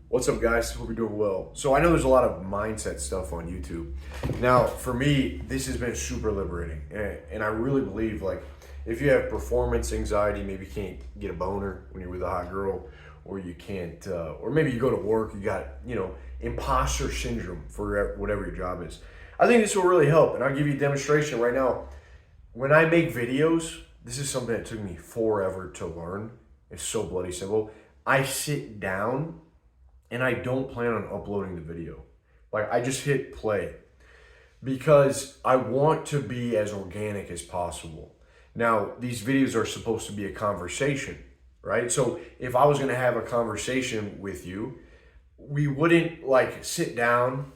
What's up, guys? Hope you're doing well. So I know there's a lot of mindset stuff on YouTube. Now, for me, this has been super liberating, and I really believe like if you have performance anxiety, maybe you can't get a boner when you're with a hot girl, or you can't, or maybe you go to work, you got imposter syndrome for whatever your job is. I think this will really help, and I'll give you a demonstration right now. When I make videos, this is something that took me forever to learn. It's so bloody simple. I sit down and I don't plan on uploading the video. Like, I just hit play because I want to be as organic as possible. Now, these videos are supposed to be a conversation, right? So if I was gonna have a conversation with you, we wouldn't like sit down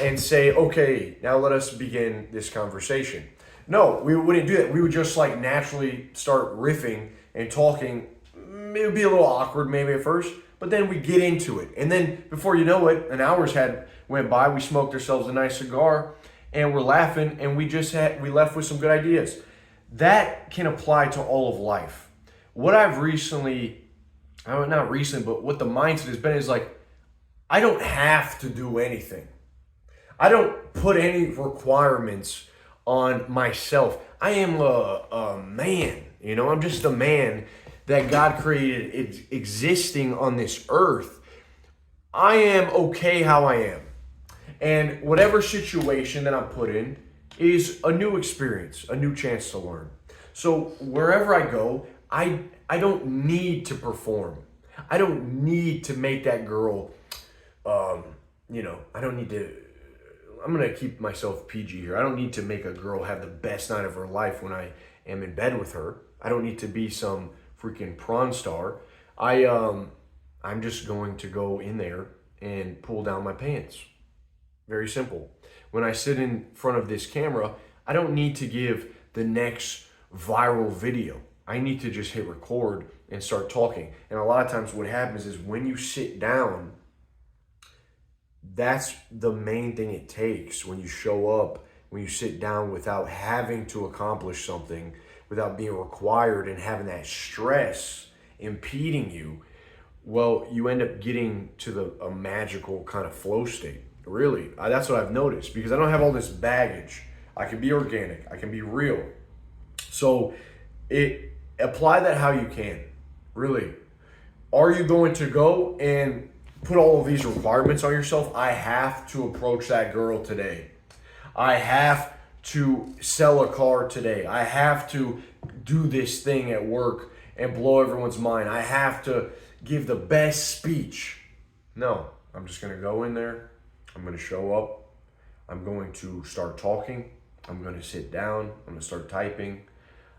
and say, okay, now let us begin this conversation. No, we wouldn't do that. We would just like naturally start riffing and talking. It would be a little awkward maybe at first, but then we get into it. And then before you know it, an hour's went by, we smoked ourselves a nice cigar and we're laughing and we left with some good ideas. That can apply to all of life. What I've recently, not recent, but what the mindset has been is like, I don't have to do anything. I don't put any requirements on myself. I am a man, I'm just a man that God created existing on this earth. I am okay how I am. And whatever situation that I'm put in is a new experience, a new chance to learn. So wherever I go, I don't need to perform. I don't need to make that girl, I don't need to, I'm going to keep myself PG here. I don't need to make a girl have the best night of her life when I am in bed with her. I don't need to be some freaking prawn star. I'm just going to go in there and pull down my pants. Very simple. When I sit in front of this camera, I don't need to give the next viral video. I need to just hit record and start talking. And a lot of times what happens is when you sit down, that's the main thing it takes. When you show up, when you sit down without having to accomplish something, without being required and having that stress impeding you, well, you end up getting to a magical kind of flow state. Really, that's what I've noticed because I don't have all this baggage. I can be organic. I can be real. So apply that how you can. Really. Are you going to go and put all of these requirements on yourself? I have to approach that girl today. I have to sell a car today. I have to do this thing at work and blow everyone's mind. I have to give the best speech. No, I'm just going to go in there. I'm going to show up. I'm going to start talking. I'm going to sit down. I'm going to start typing.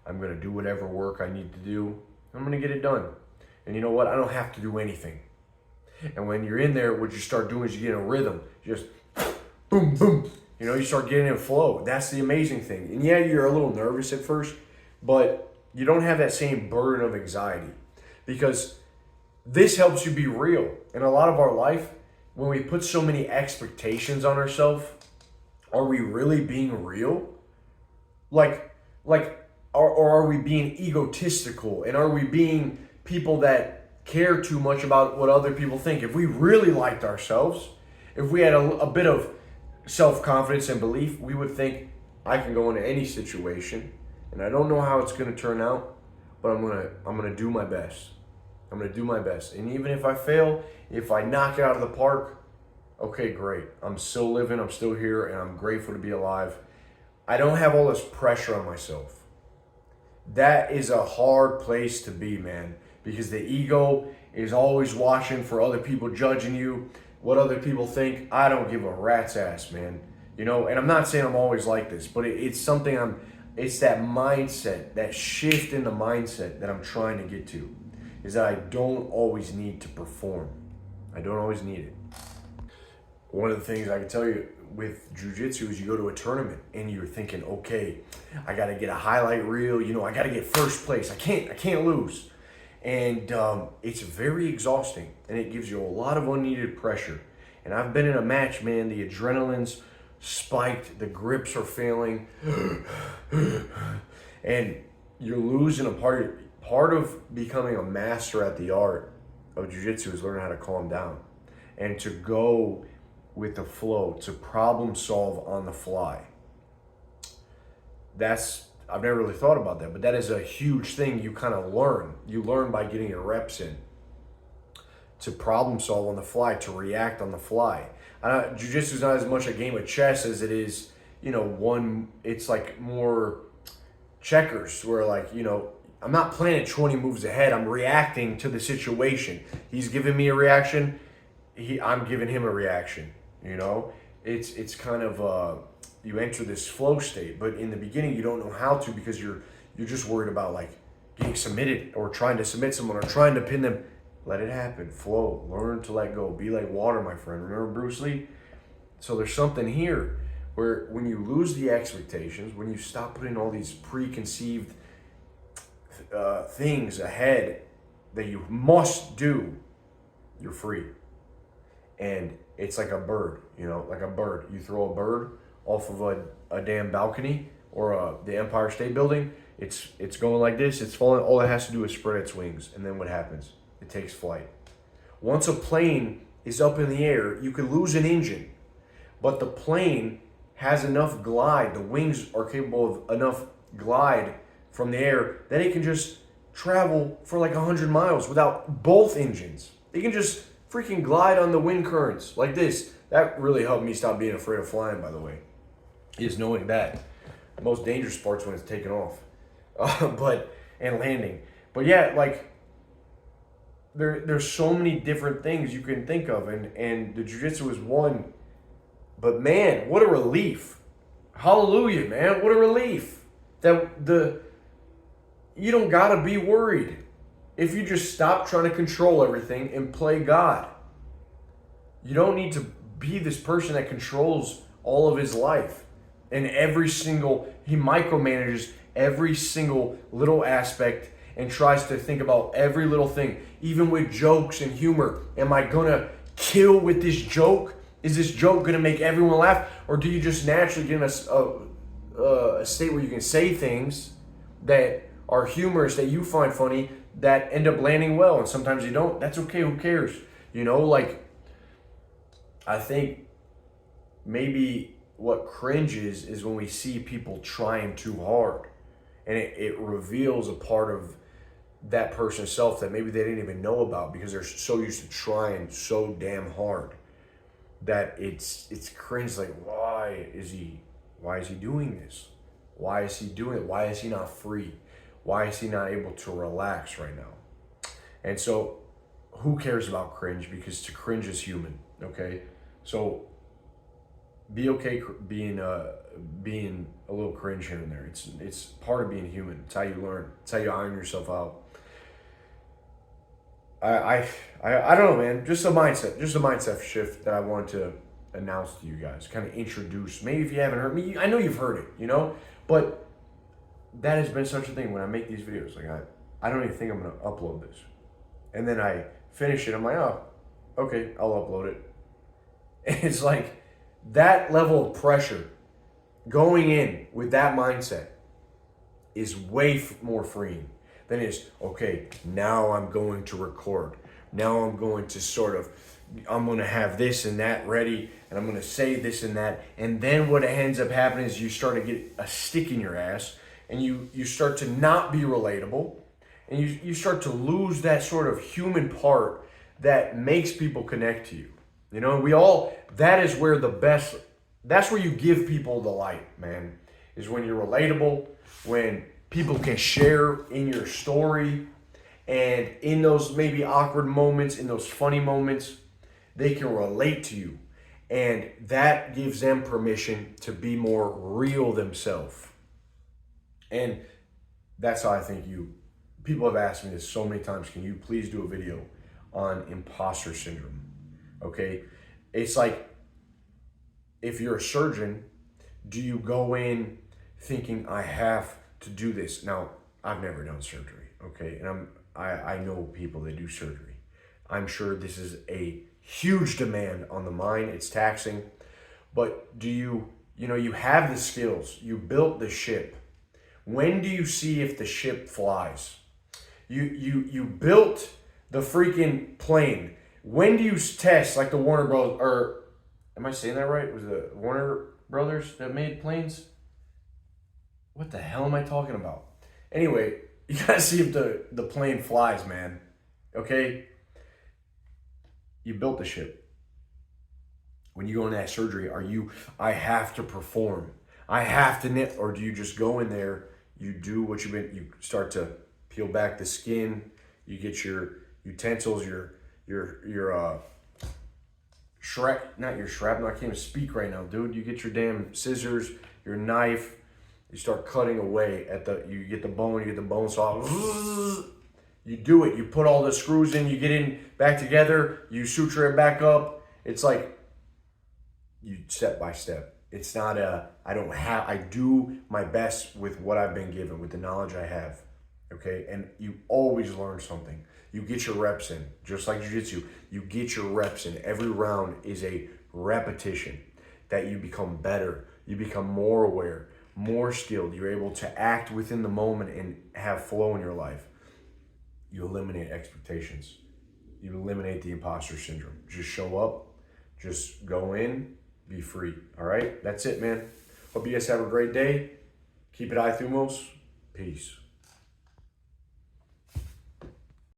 I'm going to do whatever work I need to do. I'm going to get it done. And you know what? I don't have to do anything. And when you're in there, what you start doing is you get in a rhythm. Just boom, boom. You start getting in flow. That's the amazing thing. And yeah, you're a little nervous at first, but you don't have that same burden of anxiety because this helps you be real. In a lot of our life, when we put so many expectations on ourselves, are we really being real? Or are we being egotistical? And are we being people that care too much about what other people think? If we really liked ourselves, if we had a bit of self-confidence and belief, we would think, I can go into any situation and I don't know how it's going to turn out, but I'm going to do my best. I'm going to do my best. And even if I fail, if I knock it out of the park, okay, great. I'm still living, I'm still here, and I'm grateful to be alive. I don't have all this pressure on myself. That is a hard place to be, man, because the ego is always watching for other people judging you, what other people think. I don't give a rat's ass, man. And I'm not saying I'm always like this, but it's something it's that mindset, that shift in the mindset that I'm trying to get to, is that I don't always need to perform. I don't always need it. One of the things I can tell you with jiu-jitsu is you go to a tournament and you're thinking, okay, I got to get a highlight reel. I got to get first place. I can't lose. And it's very exhausting and it gives you a lot of unneeded pressure. And I've been in a match, man, the adrenaline's spiked, the grips are failing, and you're losing a part of becoming a master at the art of jiu-jitsu is learning how to calm down. and to go with the flow, to problem solve on the fly. I've never really thought about that, but that is a huge thing you kind of learn. You learn by getting your reps in, to problem solve on the fly, to react on the fly. Jiu-jitsu is not as much a game of chess as it is, it's like more checkers, where like, I'm not planning 20 moves ahead. I'm reacting to the situation. He's giving me a reaction. I'm giving him a reaction. It's kind of you enter this flow state, but in the beginning you don't know how to, because you're just worried about like getting submitted or trying to submit someone or trying to pin them. Let it happen. Flow. Learn to let go. Be like water, my friend. Remember Bruce Lee? So there's something here where when you lose the expectations, when you stop putting all these preconceived things ahead that you must do, you're free. And it's like a bird, like a bird. You throw a bird off of a damn balcony or the Empire State Building. It's going like this. It's falling. All it has to do is spread its wings. And then what happens? It takes flight. Once a plane is up in the air, you could lose an engine, but the plane has enough glide. The wings are capable of enough glide from the air that it can just travel for like 100 miles without both engines. It can just freaking glide on the wind currents like this. That really helped me stop being afraid of flying, by the way, is knowing that. The most dangerous part's when it's taking off, and landing. But yeah, like there's so many different things you can think of, and the jiu-jitsu is one. But man, what a relief. Hallelujah, man. What a relief that you don't gotta be worried if you just stop trying to control everything and play God. You don't need to be this person that controls all of his life. And he micromanages every single little aspect and tries to think about every little thing. Even with jokes and humor. Am I gonna kill with this joke? Is this joke gonna make everyone laugh? Or do you just naturally get in a state where you can say things that are humorous, that you find funny, that end up landing well, and sometimes you don't? That's okay, who cares? I think maybe what cringe is when we see people trying too hard, and it reveals a part of that person's self that maybe they didn't even know about, because they're so used to trying so damn hard that it's cringe. Like, why is he doing this? Why is he doing it? Why is he not free? Why is he not able to relax right now? And so who cares about cringe? Because to cringe is human, okay? So be okay being a little cringe here and there. It's part of being human. It's how you learn. It's how you iron yourself out. I don't know, man. Just a mindset shift that I wanted to announce to you guys. Kind of introduce. Maybe if you haven't heard me, I know you've heard it, but that has been such a thing when I make these videos. Like I don't even think I'm gonna upload this, and then I finish it. I'm like, oh, okay, I'll upload it. And it's like that level of pressure going in with that mindset is way more freeing than is, okay, now I'm going to record. Now I'm going to I'm going to have this and that ready, and I'm going to say this and that. And then what ends up happening is you start to get a stick in your ass, and you start to not be relatable, and you start to lose that sort of human part that makes people connect to you. That is where that's where you give people the light, man, is when you're relatable, when people can share in your story, and in those maybe awkward moments, in those funny moments, they can relate to you. And that gives them permission to be more real themselves. And that's how I think people have asked me this so many times, can you please do a video on imposter syndrome? Okay? It's like, if you're a surgeon, do you go in thinking, I have to do this? Now, I've never done surgery, okay? And I know people that do surgery. I'm sure this is a huge demand on the mind. It's taxing. But do you have the skills. You built the ship. When do you see if the ship flies? You built the freaking plane. When do you test like the Warner Bros. Or am I saying that right? Was it Warner Brothers that made planes? What the hell am I talking about? Anyway, you gotta see if the plane flies, man. Okay? You built the ship. When you go in that surgery, I have to perform. I have to knit, or do you just go in there, you do what you start to peel back the skin, you get your utensils, not your shrapnel, I can't even speak right now, dude. You get your damn scissors, your knife, you start cutting away you get the bone saw. You do it, you put all the screws in, you get in back together, you suture it back up. It's like, you step by step. It's not I do my best with what I've been given, with the knowledge I have. Okay, and you always learn something. You get your reps in, just like jiu-jitsu. You get your reps in. Every round is a repetition that you become better. You become more aware, more skilled. You're able to act within the moment and have flow in your life. You eliminate expectations. You eliminate the imposter syndrome. Just show up, just go in, be free. All right, that's it, man. Hope you guys have a great day. Keep it high, Thumos. Peace.